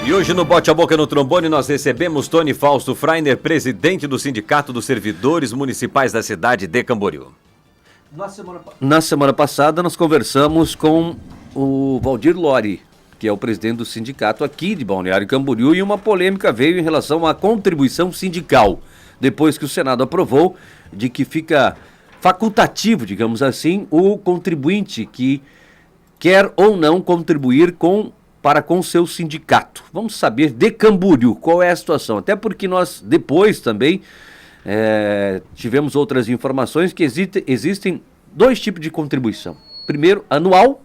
E hoje no Bote a Boca no Trombone nós recebemos Tony Fausto Freiner, presidente do Sindicato dos Servidores Municipais da cidade de Camboriú. Na semana passada nós conversamos com o Valdir Lori, que é o presidente do sindicato aqui de Balneário Camboriú, e uma polêmica veio em relação à contribuição sindical, depois que o Senado aprovou de que fica facultativo, digamos assim, o contribuinte que quer ou não contribuir para com seu sindicato. Vamos saber de Camboriú qual é a situação, até porque nós depois também tivemos outras informações que existem dois tipos de contribuição. Primeiro, anual,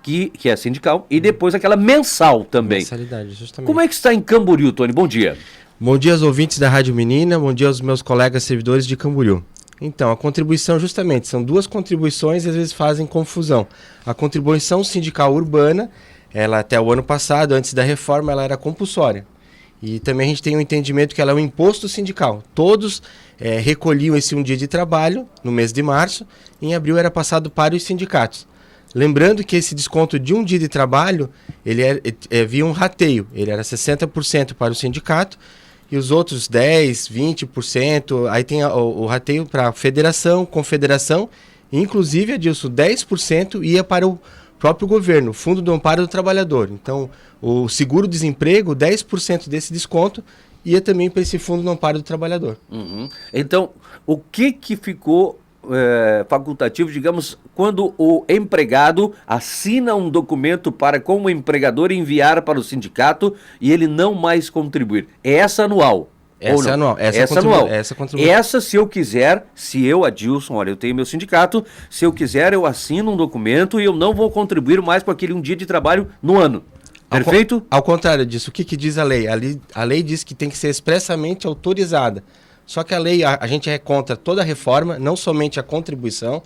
que é sindical, e depois aquela mensal também. Mensalidade, justamente. Como é que está em Camboriú, Tony? Bom dia. Bom dia aos ouvintes da Rádio Menina, bom dia aos meus colegas servidores de Camboriú. Então, a contribuição justamente, são duas contribuições e às vezes fazem confusão. A contribuição sindical urbana, ela até o ano passado, antes da reforma, ela era compulsória. E também a gente tem um entendimento que ela é um imposto sindical. Todos recolhiam esse um dia de trabalho no mês de março, e em abril era passado para os sindicatos. Lembrando que esse desconto de um dia de trabalho, ele via um rateio, ele era 60% para o sindicato, e os outros 10%, 20%, aí tem o rateio para federação, confederação, e inclusive, Adilson, 10% ia para o próprio governo, Fundo do Amparo do Trabalhador. Então, o seguro-desemprego, 10% desse desconto, ia também para esse Fundo do Amparo do Trabalhador. Uhum. Então, o que ficou facultativo, digamos, quando o empregado assina um documento para, como o empregador, enviar para o sindicato e ele não mais contribuir? É essa anual? Essa é anual. Essa, se eu quiser, Adilson, olha, eu tenho meu sindicato, se eu quiser, eu assino um documento e eu não vou contribuir mais com aquele um dia de trabalho no ano. Perfeito? Ao contrário disso, o que diz a lei? A lei diz que tem que ser expressamente autorizada. Só que a lei, a gente é contra toda a reforma, não somente a contribuição.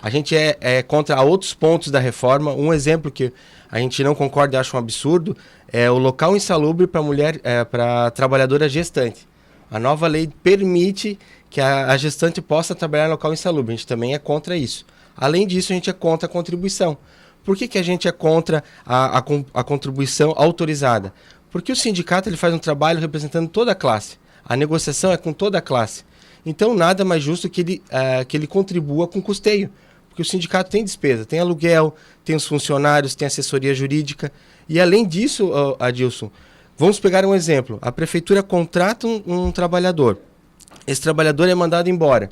A gente é contra outros pontos da reforma. Um exemplo que a gente não concorda e acha um absurdo é o local insalubre para mulher, para trabalhadora gestante. A nova lei permite que a gestante possa trabalhar no local insalubre. A gente também é contra isso. Além disso, a gente é contra a contribuição. Por que a gente é contra a contribuição autorizada? Porque o sindicato ele faz um trabalho representando toda a classe. A negociação é com toda a classe. Então, nada mais justo que ele contribua com custeio. Porque o sindicato tem despesa, tem aluguel, tem os funcionários, tem assessoria jurídica. E, além disso, Adilson, vamos pegar um exemplo. A prefeitura contrata um trabalhador. Esse trabalhador é mandado embora.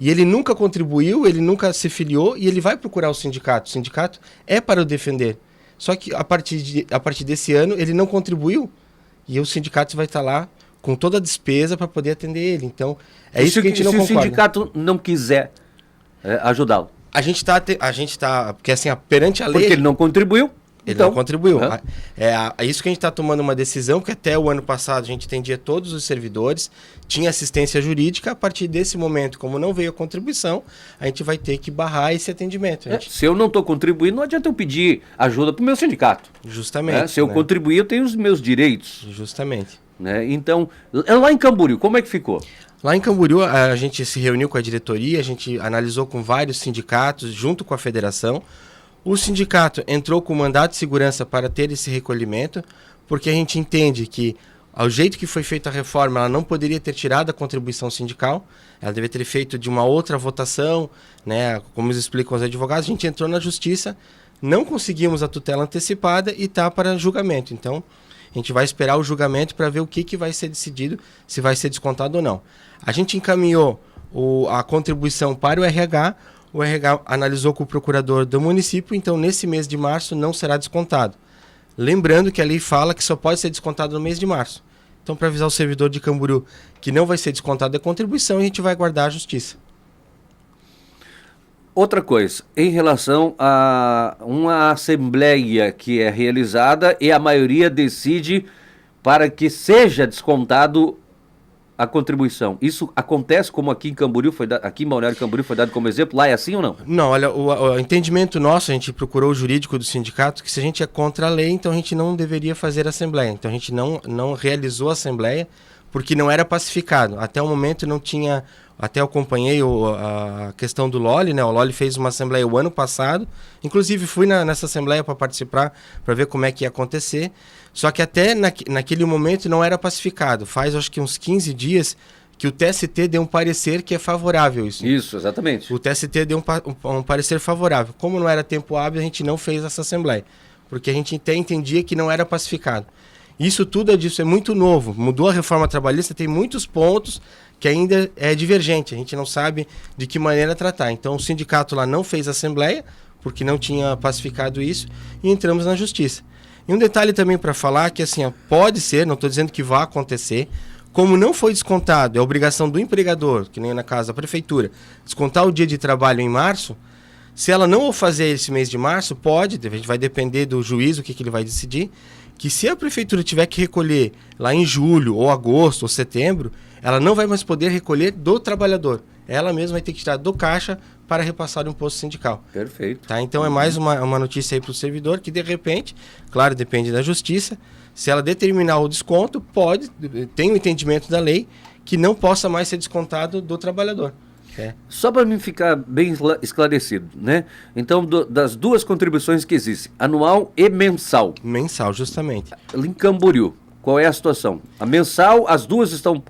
E ele nunca contribuiu, ele nunca se filiou e ele vai procurar o sindicato. O sindicato é para o defender. Só que, a partir desse ano, ele não contribuiu e o sindicato vai estar lá com toda a despesa para poder atender ele. Então, isso que a gente não concorda. Se o sindicato não quiser ajudá-lo? A gente tá, porque assim, perante a lei... Porque ele não contribuiu. Ele não contribuiu. É isso que a gente está tomando uma decisão, que até o ano passado a gente atendia todos os servidores, tinha assistência jurídica. A partir desse momento, como não veio a contribuição, a gente vai ter que barrar esse atendimento. Se eu não estou contribuindo, não adianta eu pedir ajuda para o meu sindicato. Justamente. Se eu contribuir, eu tenho os meus direitos. Justamente. Então, lá em Camboriú, como é que ficou? Lá em Camboriú, a gente se reuniu com a diretoria, a gente analisou com vários sindicatos, junto com a federação. O sindicato entrou com mandato de segurança para ter esse recolhimento, porque a gente entende que, ao jeito que foi feita a reforma, ela não poderia ter tirado a contribuição sindical, ela deveria ter feito de uma outra votação, né? Como explicam os advogados, a gente entrou na justiça, não conseguimos a tutela antecipada e está para julgamento. Então, a gente vai esperar o julgamento para ver o que vai ser decidido, se vai ser descontado ou não. A gente encaminhou a contribuição para o RH, o RH analisou com o procurador do município, então nesse mês de março não será descontado. Lembrando que a lei fala que só pode ser descontado no mês de março. Então, para avisar o servidor de Camboriú que não vai ser descontado a contribuição, a gente vai aguardar a justiça. Outra coisa, em relação a uma assembleia que é realizada e a maioria decide para que seja descontado a contribuição. Isso acontece como aqui em Camboriú, aqui em Balneário Camboriú foi dado como exemplo? Lá é assim ou não? Não, olha, o entendimento nosso, a gente procurou o jurídico do sindicato, que se a gente é contra a lei, então a gente não deveria fazer assembleia. Então a gente não realizou a assembleia, porque não era pacificado. Até o momento não tinha... Até eu acompanhei a questão do Loli, né? O Loli fez uma assembleia o ano passado. Inclusive, fui nessa assembleia para participar, para ver como é que ia acontecer. Só que até naquele momento não era pacificado. Faz, acho que uns 15 dias, que o TST deu um parecer que é favorável isso. Isso, exatamente. O TST deu um parecer favorável. Como não era tempo hábil, a gente não fez essa assembleia. Porque a gente até entendia que não era pacificado. Isso tudo é muito novo. Mudou a reforma trabalhista, tem muitos pontos que ainda é divergente. A gente não sabe de que maneira tratar. Então, o sindicato lá não fez assembleia, porque não tinha pacificado isso, e entramos na justiça. E um detalhe também para falar, que assim, pode ser, não estou dizendo que vai acontecer, como não foi descontado, é obrigação do empregador, que nem na casa da prefeitura, descontar o dia de trabalho em março, se ela não o fazer esse mês de março, pode, a gente vai depender do juiz, o que ele vai decidir, que se a prefeitura tiver que recolher lá em julho, ou agosto, ou setembro, ela não vai mais poder recolher do trabalhador. Ela mesma vai ter que tirar do caixa para repassar o imposto sindical. Perfeito. Tá? Então é mais uma notícia aí para o servidor que, de repente, claro, depende da justiça, se ela determinar o desconto, tem o entendimento da lei que não possa mais ser descontado do trabalhador. Só para mim ficar bem esclarecido, né? Então, das duas contribuições que existem, anual e mensal. Mensal, justamente. Em Camboriú, qual é a situação? A mensal, as duas estão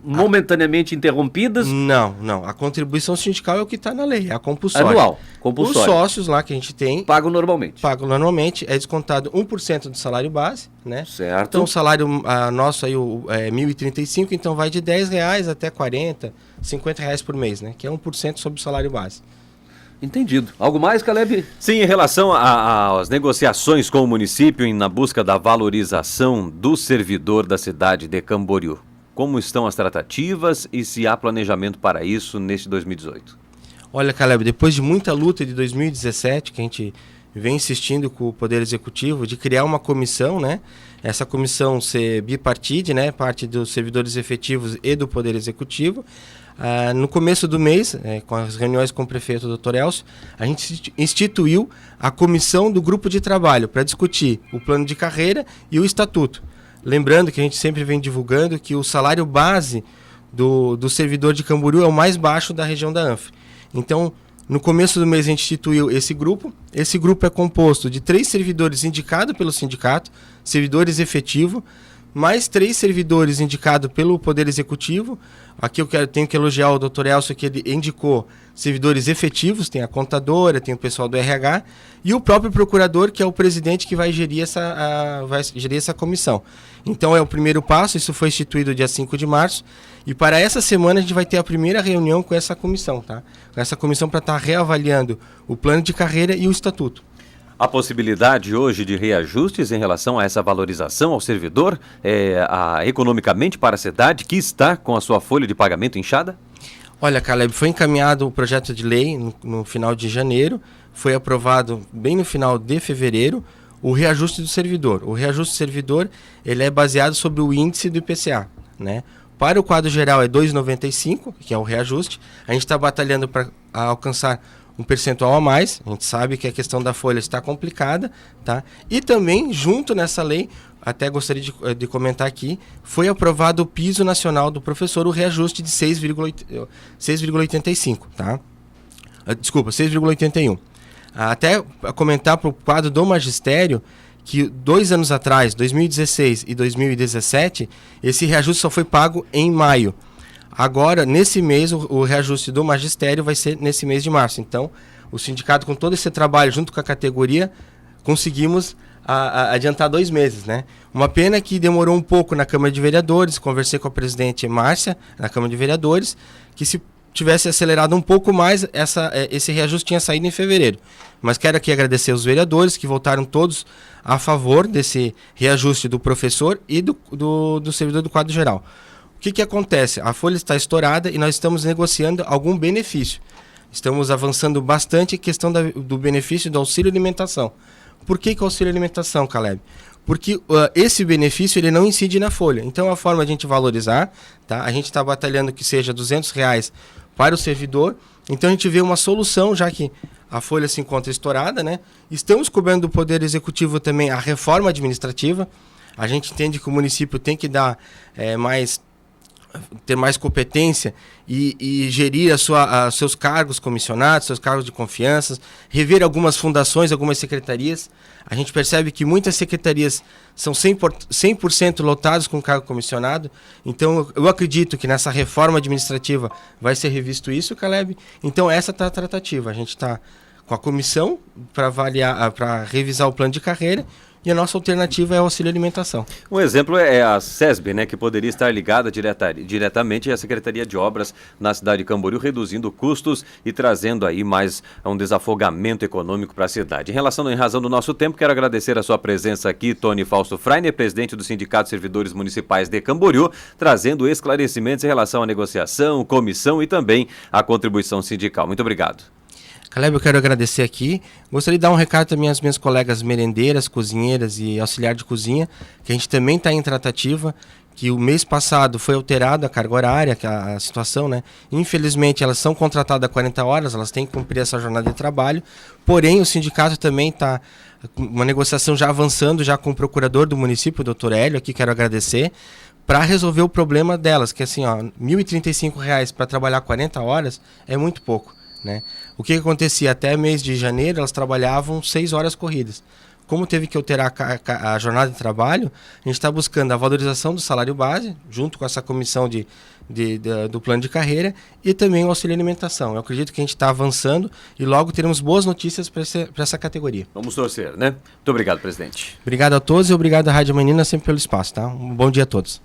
momentaneamente interrompidas? Não. A contribuição sindical é o que está na lei, é a compulsória. Anual, compulsória. Os sócios lá que a gente tem... Pagam normalmente. É descontado 1% do salário base, né? Certo. Então o salário nosso aí é R$1.035, então vai de R$10 até R$40, R$50 por mês, né? Que é 1% sobre o salário base. Entendido. Algo mais, Caleb? Sim, em relação às negociações com o município na busca da valorização do servidor da cidade de Camboriú. Como estão as tratativas e se há planejamento para isso neste 2018? Olha, Caleb, depois de muita luta de 2017, que a gente vem insistindo com o Poder Executivo de criar uma comissão, né? Essa comissão ser bipartite, né? Parte dos servidores efetivos e do Poder Executivo. No começo do mês, com as reuniões com o prefeito Dr. Elcio, a gente instituiu a comissão do grupo de trabalho para discutir o plano de carreira e o estatuto. Lembrando que a gente sempre vem divulgando que o salário base do servidor de Camboriú é o mais baixo da região da ANF. Então, no começo do mês a gente instituiu esse grupo. Esse grupo é composto de 3 servidores indicados pelo sindicato, servidores efetivos, mais 3 servidores indicados pelo Poder Executivo. Aqui eu tenho que elogiar o Dr. Elcio, que ele indicou servidores efetivos, tem a contadora, tem o pessoal do RH, e o próprio procurador, que é o presidente que vai gerir essa comissão. Então é o primeiro passo, isso foi instituído dia 5 de março, e para essa semana a gente vai ter a primeira reunião com essa comissão, tá? Com essa comissão para estar reavaliando o plano de carreira e o estatuto. A possibilidade hoje de reajustes em relação a essa valorização ao servidor, economicamente para a cidade, que está com a sua folha de pagamento inchada? Olha, Caleb, foi encaminhado o projeto de lei no final de janeiro, foi aprovado bem no final de fevereiro, o reajuste do servidor. O reajuste do servidor ele é baseado sobre o índice do IPCA, né? Para o quadro geral é 2,95, que é o reajuste. A gente está batalhando para alcançar um percentual a mais. A gente sabe que a questão da folha está complicada, tá? E também, junto nessa lei, até gostaria de comentar aqui, foi aprovado o piso nacional do professor, o reajuste de 6,85, tá? Desculpa, 6,81. Até comentar para o quadro do magistério que 2 anos atrás, 2016 e 2017, esse reajuste só foi pago em maio. Agora, nesse mês, o reajuste do magistério vai ser nesse mês de março. Então, o sindicato, com todo esse trabalho, junto com a categoria, conseguimos adiantar 2 meses, né? Uma pena que demorou um pouco na Câmara de Vereadores, conversei com a presidente Márcia, na Câmara de Vereadores, que se tivesse acelerado um pouco mais, esse reajuste tinha saído em fevereiro. Mas quero aqui agradecer os vereadores, que votaram todos a favor desse reajuste do professor e do servidor do quadro geral. O que acontece? A folha está estourada e nós estamos negociando algum benefício. Estamos avançando bastante em questão do benefício do auxílio alimentação. Por que o auxílio alimentação, Caleb? Porque esse benefício ele não incide na folha. Então, é a forma de a gente valorizar, tá? A gente está batalhando que seja R$200 para o servidor. Então, a gente vê uma solução, já que a folha se encontra estourada, né? Estamos cobrando do Poder Executivo também a reforma administrativa. A gente entende que o município tem que dar mais ter mais competência e gerir seus cargos comissionados, seus cargos de confiança, rever algumas fundações, algumas secretarias. A gente percebe que muitas secretarias são 100% lotadas com cargo comissionado. Então, eu acredito que nessa reforma administrativa vai ser revisto isso, Caleb. Então, essa está a tratativa. A gente está com a comissão para avaliar, para revisar o plano de carreira. E a nossa alternativa é o auxílio alimentação. Um exemplo é a SESB, né, que poderia estar ligada diretamente à Secretaria de Obras na cidade de Camboriú, reduzindo custos e trazendo aí mais um desafogamento econômico para a cidade. Em razão do nosso tempo, quero agradecer a sua presença aqui, Tony Fausto Freiner, presidente do Sindicato de Servidores Municipais de Camboriú, trazendo esclarecimentos em relação à negociação, comissão e também à contribuição sindical. Muito obrigado. Caleb, eu quero agradecer aqui. Gostaria de dar um recado também às minhas colegas merendeiras, cozinheiras e auxiliar de cozinha, que a gente também está em tratativa, que o mês passado foi alterada a carga horária, a situação, né? Infelizmente, elas são contratadas a 40 horas, elas têm que cumprir essa jornada de trabalho, porém o sindicato também está uma negociação já avançando, já com o procurador do município, o doutor Hélio, aqui quero agradecer, para resolver o problema delas, que assim, ó, R$ 1.035 para trabalhar 40 horas é muito pouco. Né? O que acontecia? Até mês de janeiro elas trabalhavam 6 horas corridas. Como teve que alterar a jornada de trabalho, a gente está buscando a valorização do salário base, junto com essa comissão do plano de carreira, e também o auxílio alimentação. Eu acredito que a gente está avançando e logo teremos boas notícias para essa categoria. Vamos torcer, né? Muito obrigado, presidente. Obrigado a todos e obrigado à Rádio Manina sempre pelo espaço. Tá? Um bom dia a todos.